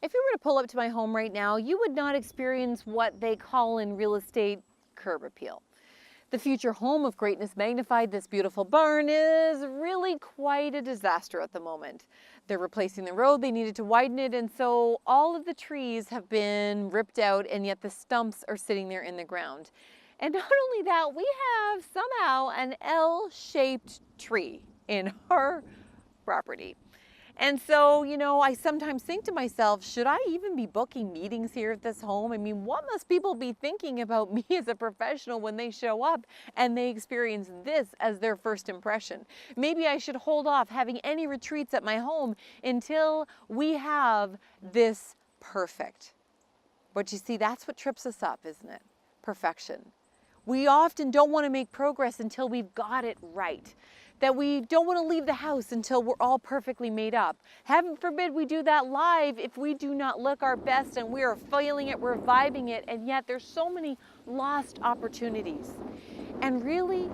If you were to pull up to my home right now, you would not experience what they call in real estate curb appeal. The future home of greatness magnified, this beautiful barn is really quite a disaster at the moment. They're replacing the road, they needed to widen it, and so all of the trees have been ripped out, and yet the stumps are sitting there in the ground. And not only that, we have somehow an L-shaped tree in our property. And so, I sometimes think to myself, should I even be booking meetings here at this home? I mean, what must people be thinking about me as a professional when they show up and they experience this as their first impression? Maybe I should hold off having any retreats at my home until we have this perfect. But you see, that's what trips us up, isn't it? Perfection. We often don't want to make progress until we've got it right. That we don't want to leave the house until we're all perfectly made up. Heaven forbid we do that live if we do not look our best and we are feeling it, we're vibing it, and yet there's so many lost opportunities. And really,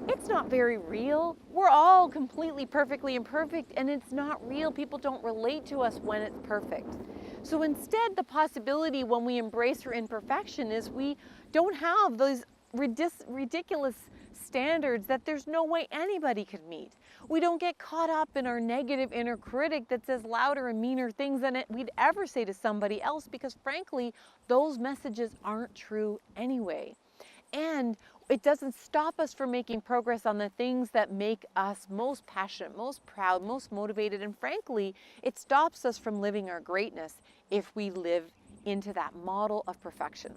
it's not very real. We're all completely perfectly imperfect, and it's not real. People don't relate to us when it's perfect. So instead, the possibility when we embrace our imperfection is we don't have those ridiculous standards that there's no way anybody could meet. We don't get caught up in our negative inner critic that says louder and meaner things than we'd ever say to somebody else, because frankly, those messages aren't true anyway. And it doesn't stop us from making progress on the things that make us most passionate, most proud, most motivated, and frankly, it stops us from living our greatness if we live into that model of perfection.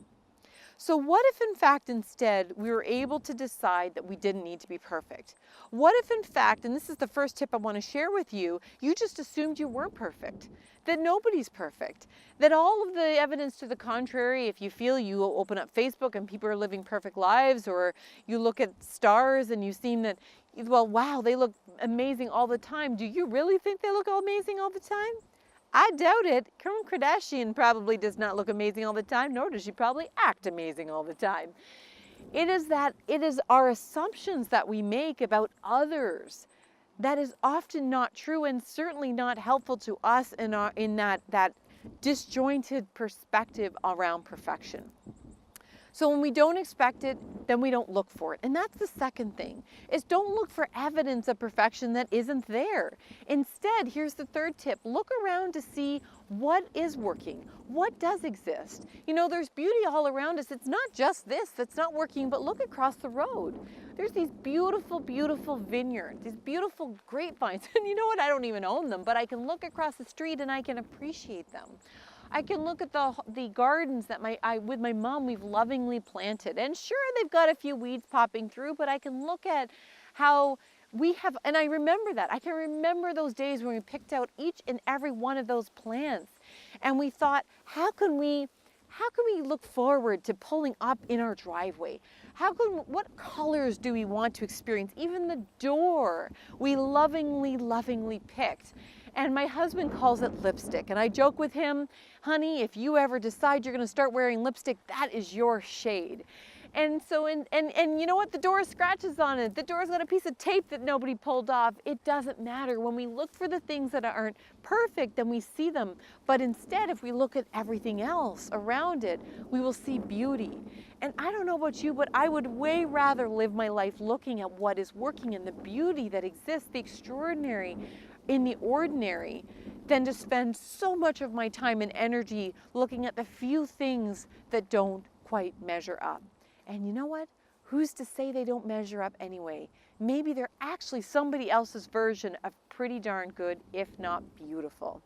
So what if in fact instead we were able to decide that we didn't need to be perfect? What if in fact, and this is the first tip I want to share with you, you just assumed you weren't perfect, that nobody's perfect, that all of the evidence to the contrary, if you feel you open up Facebook and people are living perfect lives, or you look at stars and you seem that, well, wow, they look amazing all the time. Do you really think they look amazing all the time? I doubt it. Kim Kardashian probably does not look amazing all the time, nor does she probably act amazing all the time. It is our assumptions that we make about others that is often not true and certainly not helpful to us in that disjointed perspective around perfection. So when we don't expect it, then we don't look for it. And that's the second thing, is don't look for evidence of perfection that isn't there. Instead, here's the third tip. Look around to see what is working, what does exist. There's beauty all around us. It's not just this that's not working, but look across the road. There's these beautiful, beautiful vineyards, these beautiful grapevines. And you know what? I don't even own them, but I can look across the street and I can appreciate them. I can look at the gardens that with my mom we've lovingly planted. And sure, they've got a few weeds popping through, but I can look at how we have, and I remember that. I can remember those days when we picked out each and every one of those plants. And we thought, how can we look forward to pulling up in our driveway? What colors do we want to experience? Even the door we lovingly, lovingly picked. And my husband calls it lipstick. And I joke with him, honey, if you ever decide you're gonna start wearing lipstick, that is your shade. And so, and you know what? The door has scratches on it. The door's got a piece of tape that nobody pulled off. It doesn't matter. When we look for the things that aren't perfect, then we see them. But instead, if we look at everything else around it, we will see beauty. And I don't know about you, but I would way rather live my life looking at what is working and the beauty that exists, the extraordinary in the ordinary, than to spend so much of my time and energy looking at the few things that don't quite measure up. And you know what? Who's to say they don't measure up anyway? Maybe they're actually somebody else's version of pretty darn good, if not beautiful.